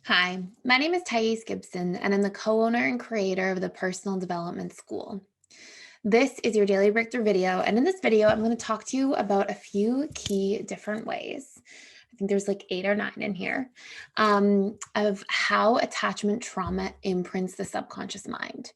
Hi, my name is Gibson, and I'm the co-owner and creator of the Personal Development School. This is your daily breakthrough video, and in this video, I'm going to talk to you about a few key different ways. I think there's like 8 or 9 in here of how attachment trauma imprints the subconscious mind.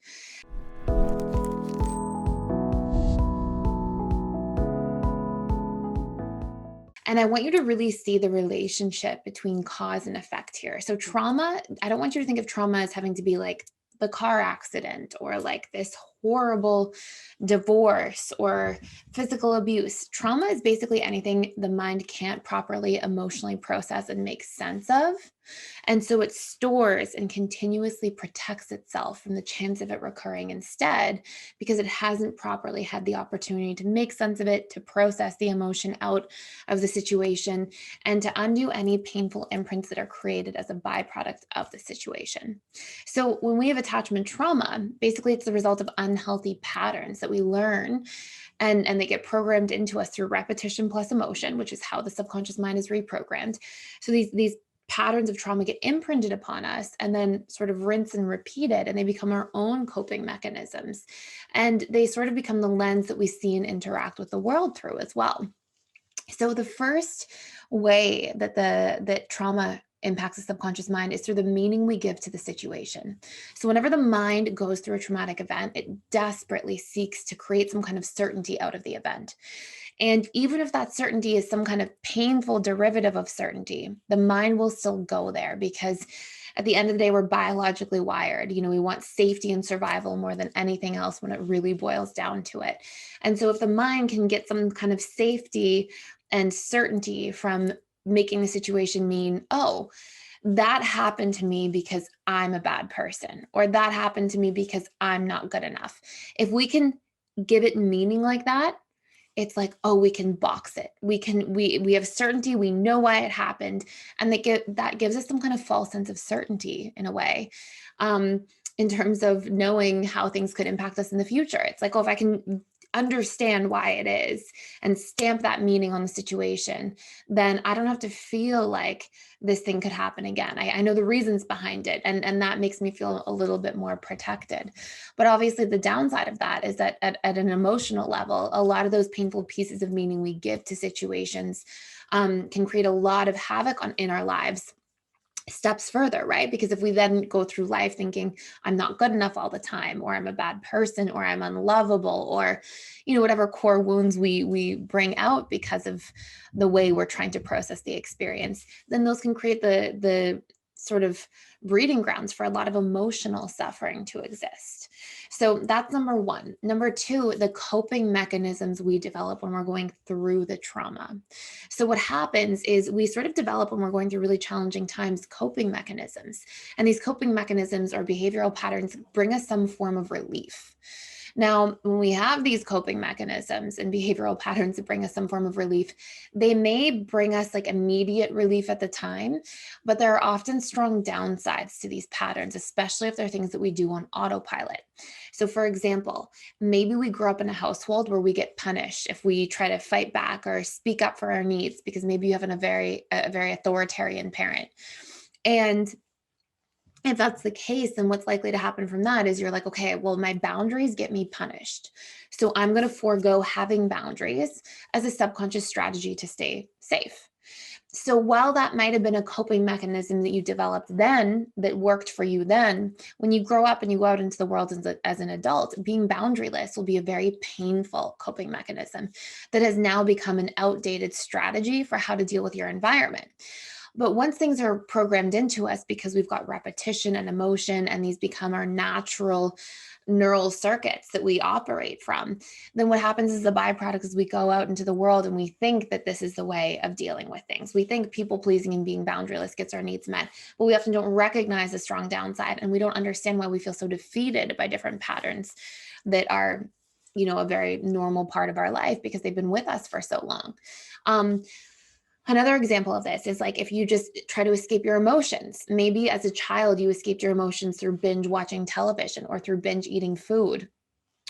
And I want you to really see the relationship between cause and effect here. So, trauma, I don't want you to think of trauma as having to be like the car accident or like this horrible divorce or physical abuse. Trauma is basically anything the mind can't properly emotionally process and make sense of. And so it stores and continuously protects itself from the chance of it recurring instead, because it hasn't properly had the opportunity to make sense of it, to process the emotion out of the situation, and to undo any painful imprints that are created as a byproduct of the situation. So when we have attachment trauma, basically it's the result of unhealthy patterns that we learn and they get programmed into us through repetition plus emotion, which is how the subconscious mind is reprogrammed. So these patterns of trauma get imprinted upon us and then sort of rinse and repeated, and they become our own coping mechanisms. And they sort of become the lens that we see and interact with the world through as well. So the first way that trauma impacts the subconscious mind is through the meaning we give to the situation. So whenever the mind goes through a traumatic event, it desperately seeks to create some kind of certainty out of the event. And even if that certainty is some kind of painful derivative of certainty, the mind will still go there because at the end of the day, we're biologically wired. We want safety and survival more than anything else when it really boils down to it. And so if the mind can get some kind of safety and certainty from making the situation mean, oh, that happened to me because I'm a bad person, or that happened to me because I'm not good enough. If we can give it meaning like that, it's like, oh, we can box it. We have certainty, we know why it happened, and that gives us some kind of false sense of certainty in a way. In terms of knowing how things could impact us in the future. It's like, oh, if I can understand why it is and stamp that meaning on the situation, then I don't have to feel like this thing could happen again. I know the reasons behind it, and that makes me feel a little bit more protected. But obviously, the downside of that is that at an emotional level, a lot of those painful pieces of meaning we give to situations can create a lot of havoc in our lives steps further, right? Because if we then go through life thinking I'm not good enough all the time, or I'm a bad person, or I'm unlovable, or whatever core wounds we bring out because of the way we're trying to process the experience, then those can create the sort of breeding grounds for a lot of emotional suffering to exist. So that's number one. Number two, the coping mechanisms we develop when we're going through the trauma. So what happens is we sort of develop when we're going through really challenging times coping mechanisms. And these coping mechanisms or behavioral patterns bring us some form of relief. Now, when we have these coping mechanisms and behavioral patterns that bring us some form of relief, they may bring us like immediate relief at the time, but there are often strong downsides to these patterns, especially if they're things that we do on autopilot. So, for example, maybe we grew up in a household where we get punished if we try to fight back or speak up for our needs because maybe you have a very authoritarian parent. And if that's the case, then what's likely to happen from that is you're like, okay, well, my boundaries get me punished. So I'm going to forego having boundaries as a subconscious strategy to stay safe. So while that might have been a coping mechanism that you developed then that worked for you then, when you grow up and you go out into the world as an adult, being boundaryless will be a very painful coping mechanism that has now become an outdated strategy for how to deal with your environment. But once things are programmed into us because we've got repetition and emotion, and these become our natural neural circuits that we operate from, then what happens is the byproduct is we go out into the world and we think that this is the way of dealing with things. We think people pleasing and being boundaryless gets our needs met, but we often don't recognize the strong downside, and we don't understand why we feel so defeated by different patterns that are a very normal part of our life because they've been with us for so long. Um, Another example of this is like if you just try to escape your emotions. Maybe as a child, you escaped your emotions through binge watching television or through binge eating food.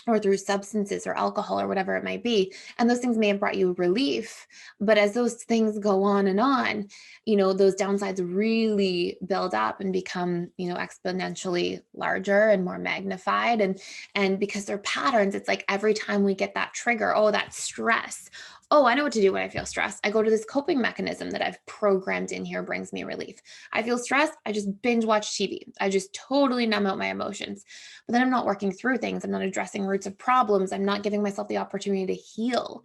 or through substances or alcohol or whatever it might be. And those things may have brought you relief. But as those things go on, those downsides really build up and become, exponentially larger and more magnified. And because they're patterns, it's like every time we get that trigger, oh, that stress. Oh, I know what to do when I feel stressed. I go to this coping mechanism that I've programmed in here, brings me relief. I feel stressed. I just binge watch TV. I just totally numb out my emotions. But then I'm not working through things. I'm not addressing roots of problems. I'm not giving myself the opportunity to heal.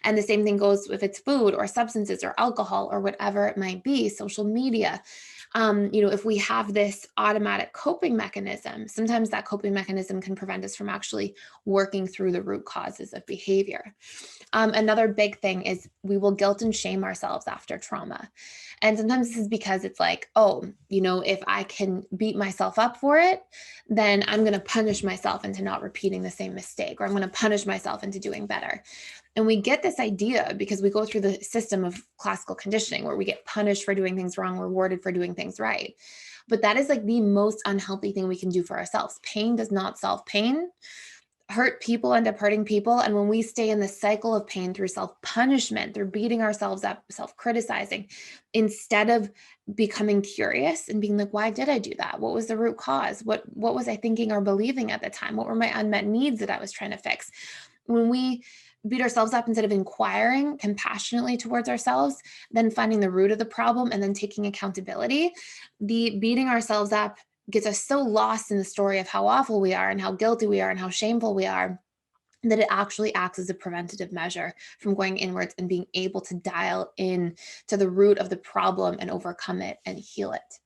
And the same thing goes if it's food or substances or alcohol or whatever it might be, social media. If we have this automatic coping mechanism, sometimes that coping mechanism can prevent us from actually working through the root causes of behavior. Another big thing is we will guilt and shame ourselves after trauma. And sometimes this is because it's like, oh, if I can beat myself up for it, then I'm going to punish myself into not repeating the same mistake, or I'm going to punish myself into doing better. And we get this idea because we go through the system of classical conditioning where we get punished for doing things wrong, rewarded for doing things right. But that is like the most unhealthy thing we can do for ourselves. Pain does not solve pain. Hurt people end up hurting people. And when we stay in the cycle of pain through self-punishment, through beating ourselves up, self-criticizing, instead of becoming curious and being like, why did I do that? What was the root cause? What was I thinking or believing at the time? What were my unmet needs that I was trying to fix? When we beat ourselves up instead of inquiring compassionately towards ourselves, then finding the root of the problem and then taking accountability, the beating ourselves up gets us so lost in the story of how awful we are and how guilty we are and how shameful we are that it actually acts as a preventative measure from going inwards and being able to dial in to the root of the problem and overcome it and heal it.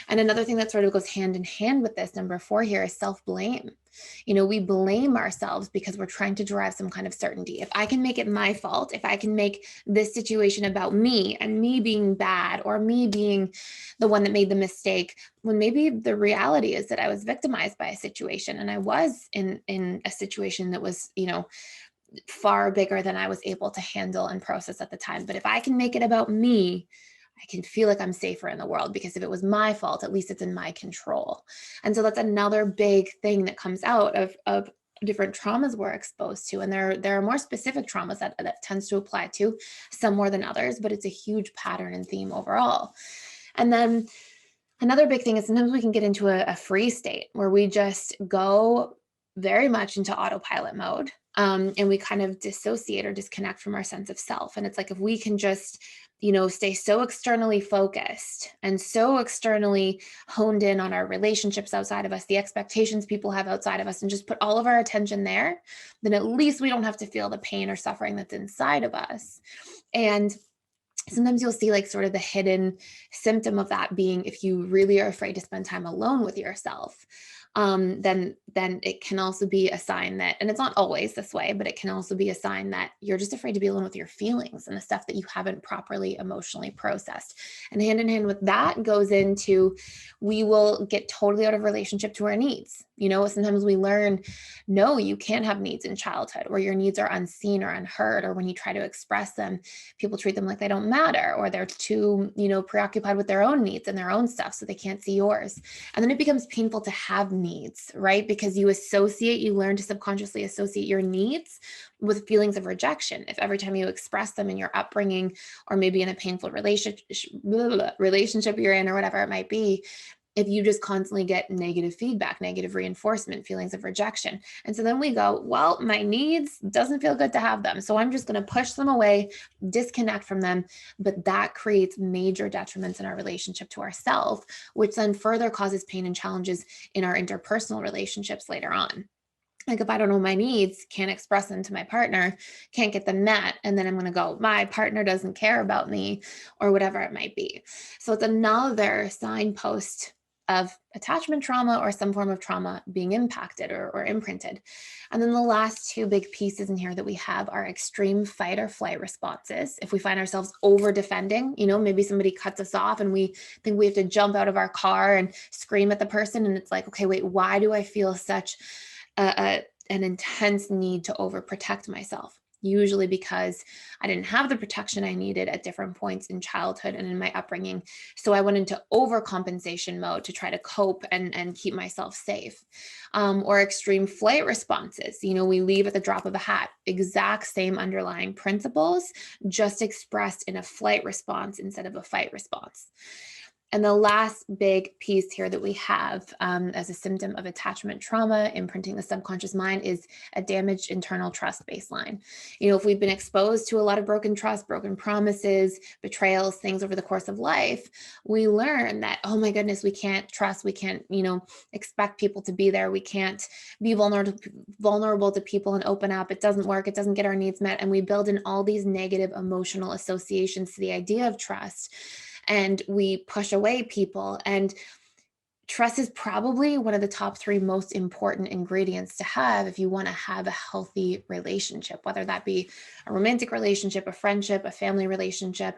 And another thing that sort of goes hand in hand with this, number 4 here, is self-blame. We blame ourselves because we're trying to derive some kind of certainty. If I can make it my fault, if I can make this situation about me and me being bad or me being the one that made the mistake, when maybe the reality is that I was victimized by a situation and I was in a situation that was, far bigger than I was able to handle and process at the time. But if I can make it about me, I can feel like I'm safer in the world, because if it was my fault, at least it's in my control. And so that's another big thing that comes out of different traumas we're exposed to. And there are more specific traumas that tends to apply to, some more than others, but it's a huge pattern and theme overall. And then another big thing is sometimes we can get into a free state where we just go very much into autopilot mode. And we kind of dissociate or disconnect from our sense of self. And it's like, if we can just, stay so externally focused and so externally honed in on our relationships outside of us, the expectations people have outside of us, and just put all of our attention there, then at least we don't have to feel the pain or suffering that's inside of us. And sometimes you'll see like sort of the hidden symptom of that being, if you really are afraid to spend time alone with yourself, then it can also be a sign that, and it's not always this way, but it can also be a sign that you're just afraid to be alone with your feelings and the stuff that you haven't properly emotionally processed. And hand in hand with that goes into, we will get totally out of relationship to our needs. Sometimes we learn, no, you can't have needs in childhood, or your needs are unseen or unheard, or when you try to express them, people treat them like they don't matter, or they're too, preoccupied with their own needs and their own stuff, so they can't see yours. And then it becomes painful to have needs, right? Because you learn to subconsciously associate your needs with feelings of rejection. If every time you express them in your upbringing, or maybe in a painful relationship you're in, or whatever it might be, if you just constantly get negative feedback, negative reinforcement, feelings of rejection. And so then we go, well, my needs, doesn't feel good to have them, so I'm just going to push them away, disconnect from them. But that creates major detriments in our relationship to ourselves, which then further causes pain and challenges in our interpersonal relationships later on. Like, if I don't know my needs, can't express them to my partner, can't get them met, and then I'm going to go, my partner doesn't care about me, or whatever it might be. So it's another signpost of attachment trauma or some form of trauma being impacted or imprinted. And then the last two big pieces in here that we have are extreme fight or flight responses. If we find ourselves over defending, maybe somebody cuts us off and we think we have to jump out of our car and scream at the person. And it's like, okay, wait, why do I feel such an intense need to overprotect myself? usually because I didn't have the protection I needed at different points in childhood and in my upbringing. So I went into overcompensation mode to try to cope and keep myself safe. Or extreme flight responses. We leave at the drop of a hat, exact same underlying principles, just expressed in a flight response instead of a fight response. And the last big piece here that we have as a symptom of attachment trauma imprinting the subconscious mind is a damaged internal trust baseline. If we've been exposed to a lot of broken trust, broken promises, betrayals, things over the course of life, we learn that, oh my goodness, we can't trust, we can't, expect people to be there. We can't be vulnerable to people and open up. It doesn't work. It doesn't get our needs met. And we build in all these negative emotional associations to the idea of trust. And we push away people. And trust is probably one of the top 3 most important ingredients to have if you want to have a healthy relationship, whether that be a romantic relationship, a friendship, a family relationship.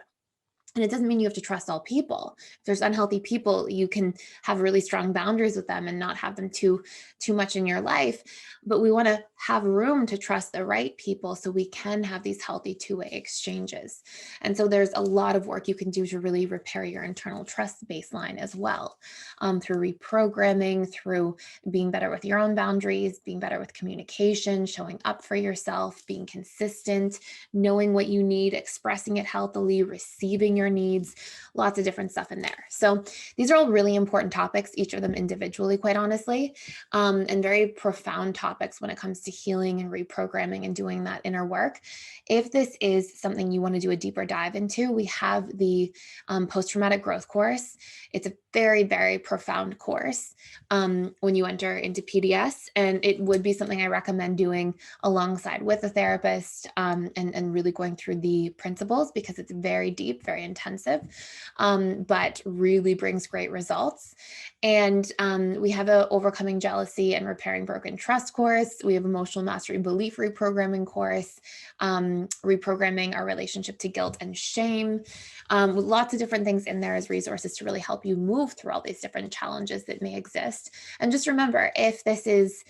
And it doesn't mean you have to trust all people. If there's unhealthy people, you can have really strong boundaries with them and not have them too much in your life. But we want to have room to trust the right people so we can have these healthy two-way exchanges. And so there's a lot of work you can do to really repair your internal trust baseline as well, through reprogramming, through being better with your own boundaries, being better with communication, showing up for yourself, being consistent, knowing what you need, expressing it healthily, receiving your needs, lots of different stuff in there. So these are all really important topics, each of them individually, quite honestly, and very profound topics when it comes to healing and reprogramming and doing that inner work. If this is something you want to do a deeper dive into, we have the post-traumatic growth course. It's a very, very profound course when you enter into PDS, and it would be something I recommend doing alongside with a therapist, and really going through the principles, because it's very deep, very intensive, but really brings great results. And we have a overcoming jealousy and repairing broken trust course. We have emotional mastery belief reprogramming course, reprogramming our relationship to guilt and shame, with lots of different things in there as resources to really help you move through all these different challenges that may exist. And just remember, if this is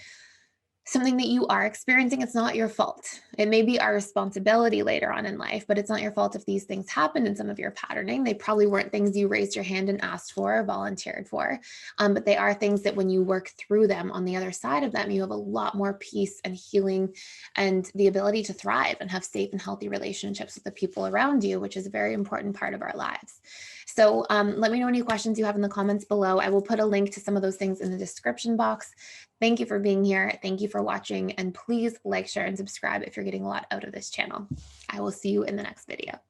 something that you are experiencing, it's not your fault. It may be our responsibility later on in life, but it's not your fault if these things happened in some of your patterning. They probably weren't things you raised your hand and asked for or volunteered for, but they are things that when you work through them, on the other side of them, you have a lot more peace and healing and the ability to thrive and have safe and healthy relationships with the people around you, which is a very important part of our lives. So let me know any questions you have in the comments below. I will put a link to some of those things in the description box. Thank you for being here. Thank you for watching. And please like, share, and subscribe if you're getting a lot out of this channel. I will see you in the next video.